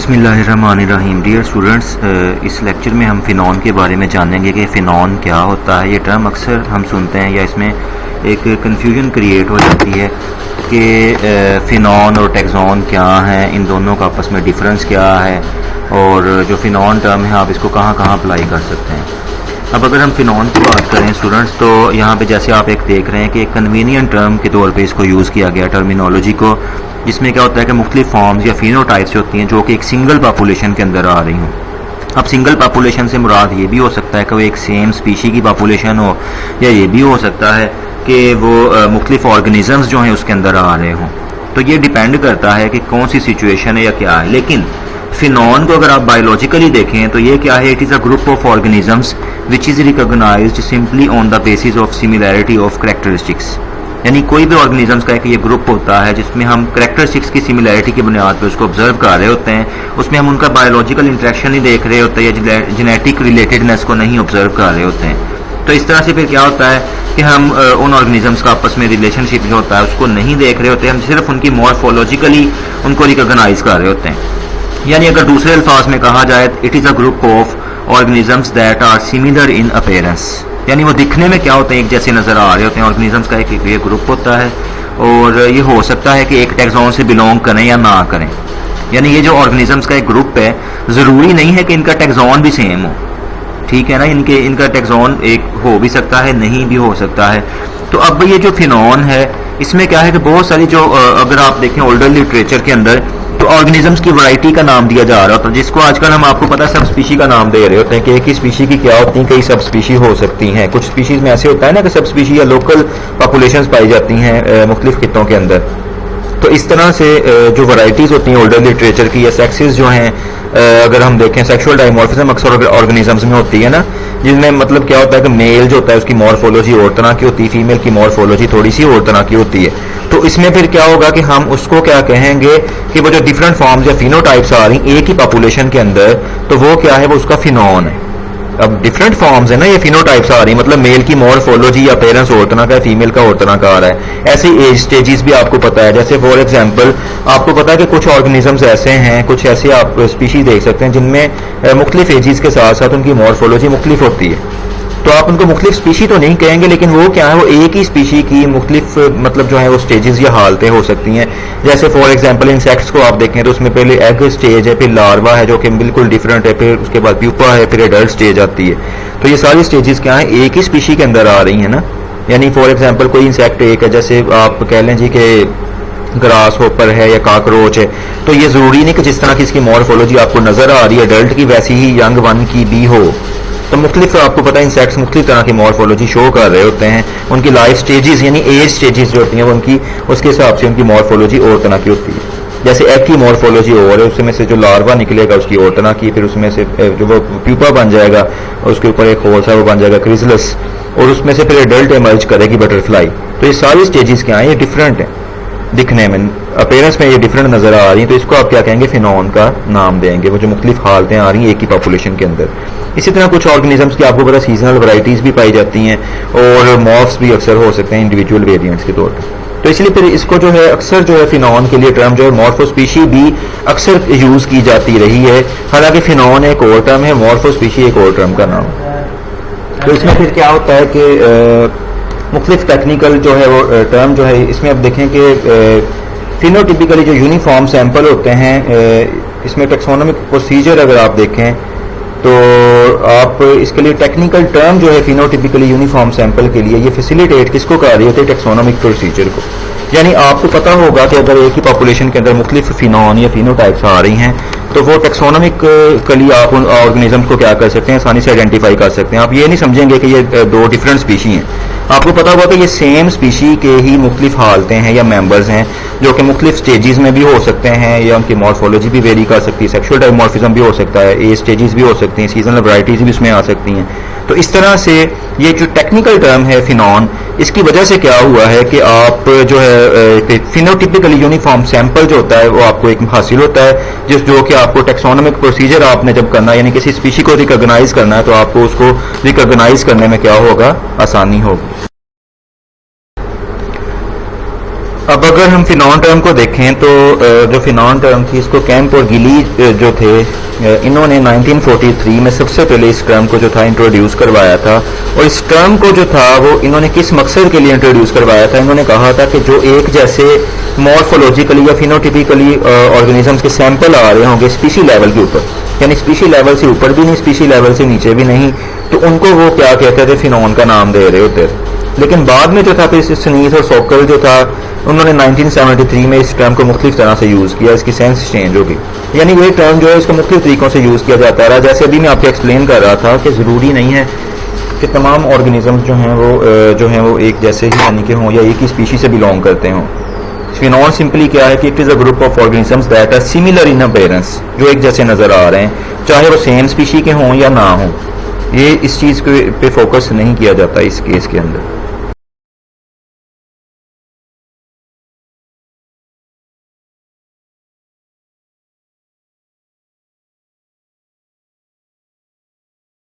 बिस्मिल्लाहिर्रहमानिर्रहीम। Dear students, इस lecture में हम फ़िनॉन के बारे में जानेंगे कि फ़िनॉन क्या होता है। ये टर्म अक्सर हम सुनते हैं या इसमें एक कन्फ्यूजन क्रिएट हो जाती है कि फ़िनॉन और टैक्सॉन क्या हैं, इन दोनों का आपस में डिफरेंस क्या है और जो फ़िनॉन टर्म है आप इसको कहाँ कहाँ अप्लाई कर सकते हैं। अब अगर हम फ़िनॉन की बात करें स्टूडेंट्स, तो यहाँ पे जैसे आप एक देख रहे हैं कि एक कन्वीनियंट टर्म के तौर पे इसको यूज़ किया गया टर्मिनोलॉजी को, जिसमें क्या होता है कि मुख्तलिफ फॉर्म्स या फिनोटाइप्स होती हैं जो कि एक सिंगल पॉपुलेशन के अंदर आ रही हों। अब सिंगल पॉपुलेशन से मुराद ये भी हो सकता है कि वो एक सेम स्पीशी की पॉपुलेशन हो, या ये भी हो सकता है कि वो मुख्तलिफ ऑर्गेनिजम्स जो हैं उसके अंदर आ रहे हों। तो ये डिपेंड करता है कि कौन सी सिचुएशन है या क्या है। लेकिन फिनॉन को अगर आप बायोलॉजिकली देखें तो ये क्या है, it is a group of organisms which is recognised simply on the basis of similarity of characteristics. यानी कोई भी ऑर्गेनिजम्स का एक ये ग्रुप होता है जिसमें हम करैक्टरिस्टिक्स की सिमिलैरिटी की बुनियाद पर उसको ऑब्जर्व कर रहे होते हैं। उसमें हम उनका बायोलॉजिकल इंटरेक्शन नहीं देख रहे होते या जेनेटिक रिलेटेडनेस को नहीं ऑब्जर्व कर रहे होते हैं। तो इस तरह से फिर क्या होता है कि हम उन ऑर्गेनिजम्स का आपस में रिलेशनशिप जो होता है उसको नहीं देख रहे होते, हम सिर्फ उनकी मॉर्फोलॉजिकली उनको रिकॉग्नाइज कर रहे होते हैं। यानी अगर दूसरे अल्फाज में कहा जाए, it is a group of organisms that are similar in appearance. यानी वो दिखने में क्या होते हैं, एक जैसे नज़र आ रहे होते हैं। ऑर्गेनिजम्स का एक ये ग्रुप होता है और ये हो सकता है कि एक टैक्सॉन से बिलोंग करें या ना करें। यानी ये जो ऑर्गेनिजम्स का एक ग्रुप है, ज़रूरी नहीं है कि इनका टैक्सॉन भी सेम हो, ठीक है ना। इनका टैक्सॉन एक हो भी सकता है, नहीं भी हो सकता है। तो अब ये जो फिनॉन है इसमें क्या है कि बहुत सारी जो अगर आप देखें ओल्डर लिटरेचर के अंदर तो ऑर्गेनिजम्स की वैरायटी का नाम दिया जा रहा होता है, जिसको आजकल हम आपको पता है सब स्पीशी का नाम दे रहे होते हैं कि एक ही स्पीशी की क्या होती हैं, कई सब स्पीशी हो सकती हैं। कुछ स्पीशीज में ऐसे होता है ना कि सब स्पीशी या लोकल पॉपुलेशंस पाई जाती हैं मुख्तलिफ खित्तों के अंदर। तो इस तरह से जो वैरायटीज़ होती हैं ओल्डर लिटरेचर की, या सेक्सेस जो हैं, अगर हम देखें सेक्सुअल डायमॉर्फिज्म अक्सर ऑर्गेनिजम्स में होती है ना, जिसमें मतलब क्या होता है कि मेल जो होता है उसकी मॉर्फोलॉजी और तरह की होती है, फीमेल की मॉर्फोलॉजी थोड़ी सी और तरह की होती है। तो इसमें फिर क्या होगा कि हम उसको क्या कहेंगे कि वो जो डिफरेंट फॉर्म्स या फिनोटाइप्स आ रही एक ही पॉपुलेशन के अंदर, तो वो क्या है, वो उसका फिनॉन है। अब डिफरेंट फॉर्म्स है ना, ये फिनोटाइप्स आ रही, मतलब मेल की मॉर्फोलॉजी या पेरेंट्स और तरह का, फीमेल का और तरह का आ रहा है। ऐसे एज स्टेजेस भी आपको पता है, जैसे फॉर एग्जांपल आपको पता है कि कुछ ऑर्गेनिजम्स ऐसे हैं, कुछ ऐसे आप स्पीशीज देख सकते हैं जिनमें मुख्तलिफ एजेस के साथ साथ उनकी मॉर्फोलॉजी मुख्तलिफ होती है। तो आप उनको मुख्तलिफ स्पीशी तो नहीं कहेंगे, लेकिन वो क्या है, वो एक ही स्पीशी की मुख्तलिफ मतलब जो है वो स्टेजेस या हालतें हो सकती हैं। जैसे फॉर एग्जांपल इंसेक्ट्स को आप देखें तो उसमें पहले एग स्टेज है, फिर लार्वा है जो कि बिल्कुल डिफरेंट है, फिर उसके बाद प्यूपा है, फिर एडल्ट स्टेज आती है। तो ये सारी स्टेजेस क्या है, एक ही स्पीशी के अंदर आ रही है ना। यानी फॉर एग्जाम्पल कोई इंसेक्ट एक है, जैसे आप कह लें जी कि ग्रास होपर है या काकरोच है, तो ये जरूरी नहीं कि जिस तरह की इसकी मॉर्फोलॉजी आपको नजर आ रही है एडल्ट की, वैसी ही यंग वन की भी हो। तो मुख्तलिफ आपको पता है इंसेक्ट्स मुख्तलिफ तरह की मॉर्फोलॉजी शो कर रहे होते हैं। उनकी लाइफ स्टेजेस यानी एज स्टेजेस जो होती हैं उनकी, उसके हिसाब से उनकी मॉर्फोलॉजी और तरह की होती है। जैसे एग की मॉर्फोलॉजी और है, उसमें से जो लार्वा निकलेगा उसकी और तरह की, फिर उसमें से जो वो प्यूपा बन जाएगा, उसके ऊपर एक होल सा वो बन जाएगा क्रिजलस, और उसमें से फिर एडल्ट इमर्ज करेगी बटरफ्लाई। तो ये सारी स्टेजेस क्या हैं, ये डिफरेंट हैं दिखने में, अपीयरेंस में ये डिफरेंट नजर आ रही हैं। तो इसको आप क्या कहेंगे, फिनॉन का नाम देंगे, वो जो मुख्तलिफ हालतें आ रही हैं एक ही पॉपुलेशन के अंदर। इसी तरह कुछ ऑर्गेनिजम्स की आपको पता सीजनल वैरायटीज भी पाई जाती हैं और मॉर्फ्स भी अक्सर हो सकते हैं इंडिविजुअल वेरिएंट्स के तौर पर। तो इसलिए फिर इसको जो है अक्सर जो है फिनॉन के लिए टर्म जो है मॉर्फोस्पीशी भी अक्सर यूज की जाती रही है। हालांकि फिनॉन एक और टर्म है, मॉर्फोस्पीशी एक और टर्म का नाम है। तो इसमें फिर क्या होता है कि मुख्तलिफ टेक्निकल जो है वो टर्म जो है, इसमें अब देखें कि फिनोटिपिकली जो यूनिफॉर्म सैंपल होते हैं, इसमें टेक्सोनोमिक प्रोसीजर अगर आप देखें तो आप इसके लिए टेक्निकल टर्म जो है फिनोटिपिकली यूनिफॉर्म सैंपल के लिए, ये फैसिलिटेट किसको कर रही होती है, टेक्सोनोमिक प्रोसीजर को। यानी आपको पता होगा कि अगर एक ही पॉपुलेशन के अंदर मुख्तलिफ फिनॉन या फिनोटाइप्स आ रही हैं, तो वो टेक्सोनोमिकली आप उन ऑर्गेनिजम्स को क्या कर सकते हैं, आसानी से आइडेंटिफाई कर सकते हैं। आप ये नहीं समझेंगे कि ये दो डिफरेंट स्पीशी हैं। आपको पता होगा कि ये सेम स्पीशी के ही मुख्तलिफ हालतें हैं या मेंबर्स हैं, जो कि मुख्तलिफ स्टेजेस में भी हो सकते हैं, या उनकी मॉर्फोलॉजी भी वेरी कर सकती है, सेक्सुअल डायमॉर्फिज्म भी हो सकता है, एज स्टेजेस भी हो सकती हैं, सीजनल वैरायटीज भी इसमें आ सकती हैं। तो इस तरह से ये जो टेक्निकल टर्म है फिनॉन, इसकी वजह से क्या हुआ है कि आप जो है फिनोटिपिकली यूनिफॉर्म सैंपल जो होता है वो आपको एक हासिल होता है, जो कि आपको टेक्सोनोमिक प्रोसीजर आपने जब करना है, यानी किसी स्पीशी को रिकॉग्नाइज करना है, तो आपको उसको रिकॉग्नाइज करने में क्या होगा, आसानी होगी। अब अगर हम फिनॉन टर्म को देखें तो जो फिनॉन टर्म थी इसको कैंप और गिली जो थे इन्होंने 1943 में सबसे पहले इस टर्म को जो था इंट्रोड्यूस करवाया था। और इस टर्म को जो था वो इन्होंने किस मकसद के लिए इंट्रोड्यूस करवाया था, इन्होंने कहा था कि जो एक जैसे मॉर्फोलॉजिकली या फिनोटिपिकली ऑर्गेनिजम्स के सैंपल आ रहे होंगे स्पीशी लेवल के ऊपर, यानी स्पीशी लेवल से ऊपर भी नहीं, स्पीशी लेवल से नीचे भी नहीं, तो उनको वो क्या कहते थे, फिनॉन का नाम दे रहे होते। लेकिन बाद में जो था फिर स्नीथ और सोकल जो था उन्होंने 1973 में इस टर्म को मुख्तलिफ तरह से यूज़ किया, इसकी सेंस चेंज होगी, यानी ये टर्म जो है इसको मुख्तलिफ तरीक़ों से यूज़ किया जाता रहा। जैसे अभी मैं आपको एक्सप्लेन कर रहा था कि ज़रूरी नहीं है कि तमाम ऑर्गेनिजम्स जो हैं वो एक जैसे ही यानी कि हों या एक ही स्पीशी से बिलोंग करते हों। फिनॉन सिंपली क्या है कि it is a group of organisms that are similar in appearance, जो एक जैसे नज़र आ रहे हैं चाहे वो सेम स्पीशी के हों या ना हों। ये इस चीज़ पे फोकस नहीं किया जाता इस केस के अंदर।